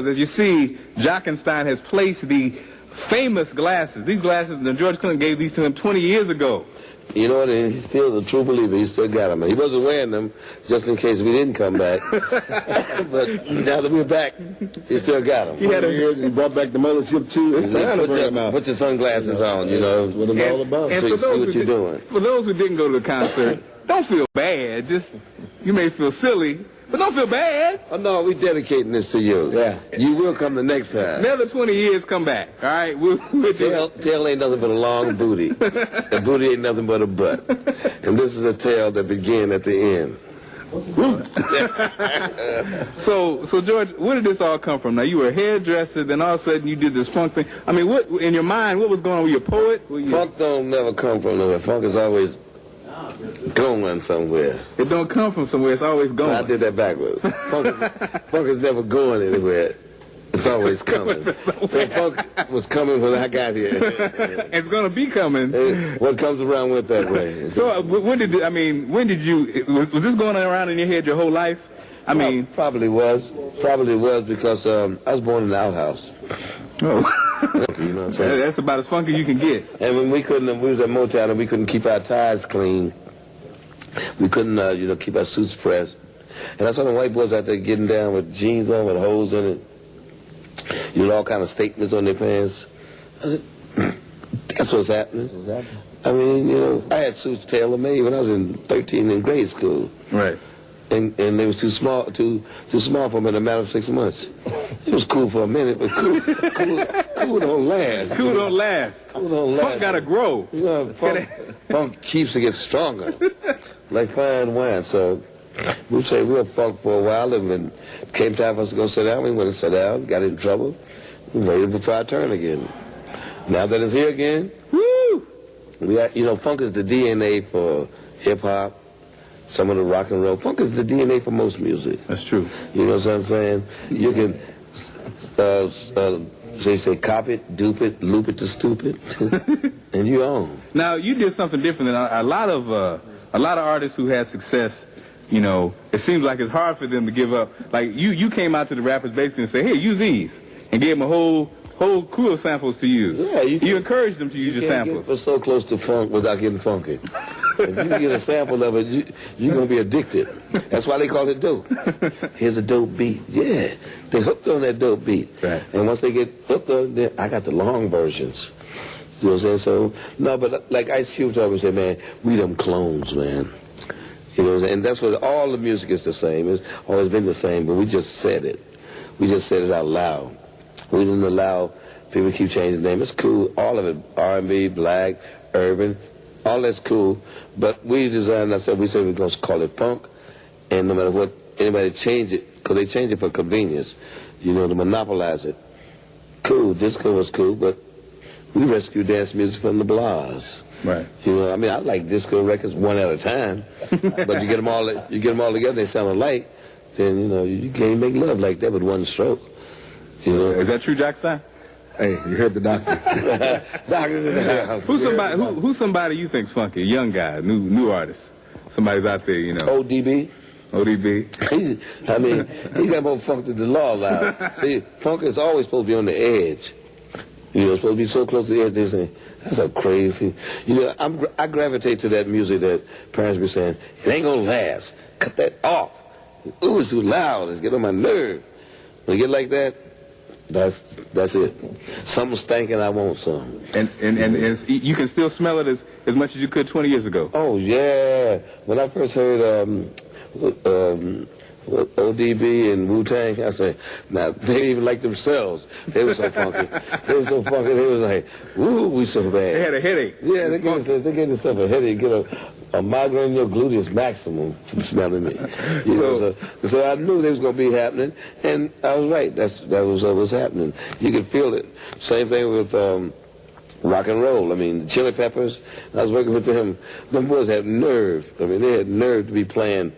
As you see, Jockenstien has placed the famous glasses. These glasses, George Clinton gave these to him 20 years ago. You know what? He's still a true believer. He still got them. He wasn't wearing them just in case we didn't come back. But now that we're back, he still got them. He brought back the mothership too. It's time to bring them out. Put your sunglasses on. You know that's what it's all about. And so you see what you're doing. For those who didn't go to the concert, don't feel bad. You may feel silly, but don't feel bad. Oh, no, we're dedicating this to you. Yeah. You will come the next time. Another 20 years, come back. All right? Tail ain't nothing but a long booty. The booty ain't nothing but a butt. And this is a tail that began at the end. So, George, where did this all come from? Now, you were a hairdresser, then all of a sudden you did this funk thing. I mean, what in your mind, what was going on? Were you a poet? Funk don't never come from nowhere. Funk is always going somewhere. It don't come from somewhere. It's always going. I did that backwards. Funk is never going anywhere. It's always coming. So funk was coming when I got here. It's going to be coming. What comes around went that way. So when did you, was this going around in your head your whole life? I mean. Probably was. Probably was because I was born in the outhouse. Oh. You know what I'm saying? That's about as funky you can get. And when we was at Motown and we couldn't keep our ties clean. We couldn't, keep our suits pressed. And I saw the white boys out there getting down with jeans on with holes in it. All kind of statements on their pants. I said, that's what's happening. I mean, I had suits tailor-made when I was in 13 in grade school. Right. And they was too small for me in a matter of 6 months. It was cool for a minute, but cool don't last. Cool don't last. Cool don't last. Funk gotta grow. Funk keeps to get stronger, like fine wine. So we say we were funk for a while, and when it came time for us to go sit down, we went and sat down, got in trouble, we waited before our turn again. Now that it's here again, woo! Funk is the DNA for hip hop. Some of the rock and roll. Funk is the DNA for most music. That's true. You know what I'm saying? You can, say, cop it, dupe it, loop it to stupid, and you own. Now, you did something different than a lot of artists who had success. It seems like it's hard for them to give up. Like, you came out to the rappers basically and said, hey, use these, and gave them a whole crew of samples to use. Yeah, you encouraged them to use your samples. You're so close to funk without getting funky. If you get a sample of it, you're going to be addicted. That's why they call it dope. Here's a dope beat. Yeah, they hooked on that dope beat. Right. And once they get hooked on it, I got the long versions. You know what I'm saying? So, no, but like Ice Cube told me, said, man, we them clones, man. You know what I'm saying? And that's what all the music is the same. It's always been the same, but we just said it. We just said it out loud. We didn't allow people to keep changing the name. It's cool. All of it, R&B, black, urban, all that's cool. But we designed ourselves, we said we're going to call it funk. And no matter what, anybody change it, because they change it for convenience, to monopolize it. Cool, disco was cool, but we rescued dance music from the blahs. Right. I like disco records one at a time, but you get them all together, they sound alike, then, you can't make love like that with one stroke. Is that true, Jockenstien? Hey, you heard the doctor. Doctor's in the house. Who's somebody you think's funky? A young guy, new artist. Somebody's out there, ODB. ODB. He got more funk than the law allowed. See, funk is always supposed to be on the edge. Supposed to be so close to the edge. They're saying, that's so crazy. I gravitate to that music that parents be saying, it ain't gonna last. Cut that off. Ooh, it's too loud. It's getting on my nerve. When you get like that, that's it. Something's stinking, I want some. And you can still smell it as much as you could 20 years ago. Oh, yeah. When I first heard ODB and Wu-Tang, I said, now, they didn't even like themselves. They were so funky. They was like, woo, we so bad. They had a headache. Yeah, they gave themselves a headache, get a migraine in your gluteus maximum from smelling me. So I knew they was going to be happening, and I was right. That was what was happening. You could feel it. Same thing with rock and roll. The Chili Peppers, I was working with them. Them boys had nerve. They had nerve to be playing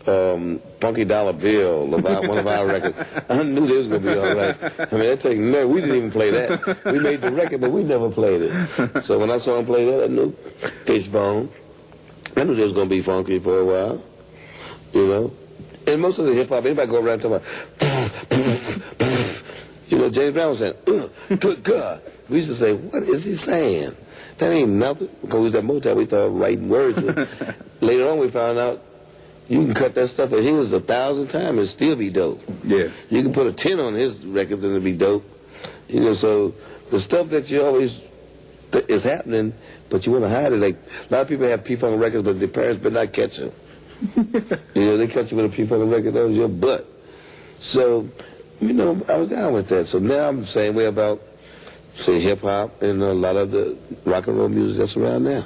Funky Dollar Bill, one of our records. I knew they was going to be all right. That take nerve. We didn't even play that. We made the record, but we never played it. So when I saw them play that, I knew Fishbone. I knew they was going to be funky for a while, And most of the hip-hop, anybody go around talking about, know, James Brown was saying, good God. We used to say, what is he saying? That ain't nothing. Because we was at Motown, we thought writing words. Later on, we found out you can cut that stuff of his 1,000 times and still be dope. Yeah. You can put a 10 on his records and it'll be dope. You know, so the stuff that you always is happening, but you want to hide it. Like, a lot of people have P-Funk records, but their parents better not catch them. You know, they catch you with a P-Funk record, that was your butt. So, you know, I was down with that. So now I'm the same way about, say, hip-hop and a lot of the rock and roll music that's around now.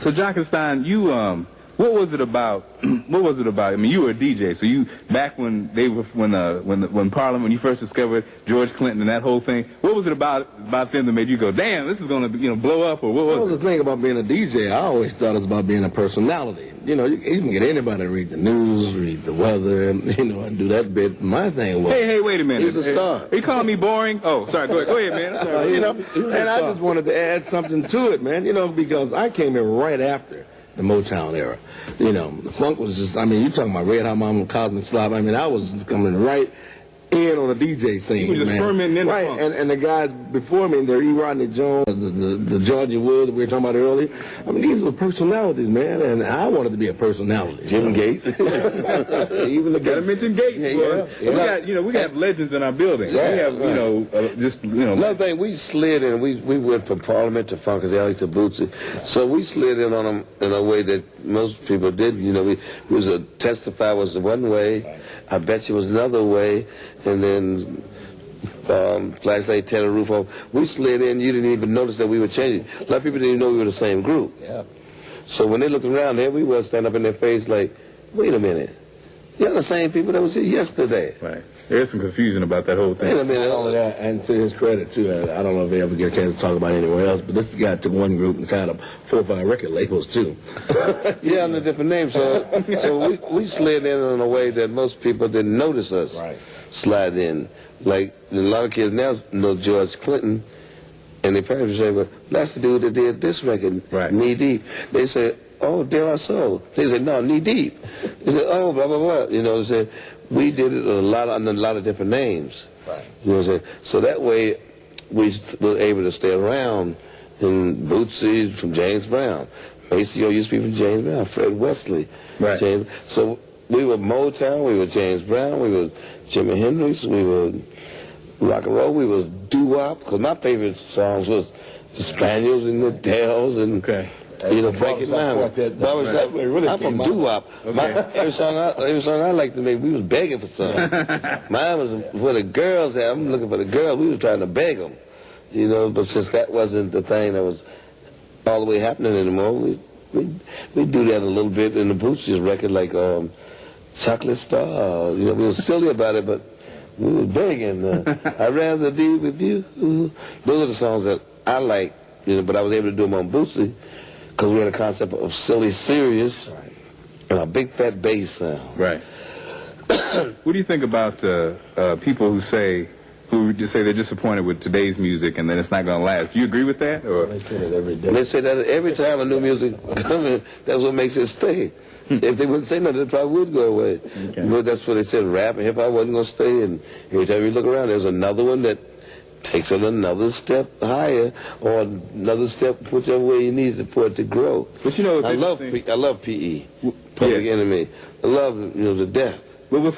So, Jockenstien, you, what was it about? What was it about? I mean, you were a DJ, so you back when they were when Parliament, when you first discovered George Clinton and that whole thing. What was it about them that made you go, damn, this is going to blow up, or what was it? Well, the thing about being a DJ, I always thought it was about being a personality. You know, you can get anybody to read the news, read the weather, you know, and do that bit. My thing was, hey, wait a minute. He's a star. Are you calling me boring? Oh, sorry. Go ahead, man. Sorry. you know, and I just wanted to add something to it, man. You know, because I came in right after the Motown era. You know, the funk was just, I mean, you talking about Red Hot Mama, Cosmic Slop. I mean, I was just coming right in on the DJ scene, You were just fermenting in the right, funk. and the guys before me, they're E. Rodney Jones, the Georgia Woods that we were talking about earlier. I mean, these were personalities, man, and I wanted to be be a Jim Gates. Even the Gotta mention Gates, boy. yeah. We got legends in our building. Yeah, we have, Another thing, we slid in. We went from Parliament to Funkadelic to Bootsy. So we slid in on them in a way that most people didn't. You know, we was a Testify was the one way. I Bet You was another way. And then Flashlight, Tear the Roof Off. We slid in. You didn't even notice that we were changing. A lot of people didn't even know we were the same group. Yeah. So when they looked around, there we were, stand up in their face like, wait a minute. You're the same people that was here yesterday. Right. There's some confusion about that whole thing. Wait a minute. All of that, and to his credit, too, I don't know if they ever get a chance to talk about it anywhere else, but this guy took one group and tied up 4 or 5 record labels, too. Yeah, under different names. So we slid in in a way that most people didn't notice us slide in. Like, a lot of kids now know George Clinton, and their parents would say, well, that's the dude that did this record, Knee Deep. They say, oh, De La Soul. They say, no, Knee Deep. They say, oh, blah, blah, blah. You know, they say, we did it under a lot of different names. Right. You know what I'm saying? So that way, we were able to stay around. And Bootsy from James Brown. Maceo used to be from James Brown. Fred Wesley. Right. James. So we were Motown, we were James Brown, we were Jimi Hendrix, we were rock and roll, we was doo-wop. Because my favorite songs was the Spaniels and the Dells and... Okay. You know, Frankie Lymon. I'm from doo-wop. Every song I liked to make, we was begging for some. Mine was for the girls. I'm looking for the girls. We was trying to beg them. You know, but since that wasn't the thing that was all the way happening anymore, we do that a little bit in the Bootsy's record, like Chocolate Star. You know, we were silly about it, but we was begging. I'd rather be with you. Those are the songs that I like, you know, but I was able to do them on Bootsy. Because we had a concept of silly, serious, and a big fat bass sound. Right. What do you think about people who just say they're disappointed with today's music and then it's not going to last? Do you agree with that? Or They say that every day. They say that every time a new music comes in, that's what makes it stay. If they wouldn't say nothing, it probably would go away. Okay. But that's what they said, rap and hip-hop wasn't going to stay. And every time you look around, there's another one that takes it another step higher or another step whichever way you need for it to grow. But you know, I love PE, Public Enemy. I love, you know, to death. What's the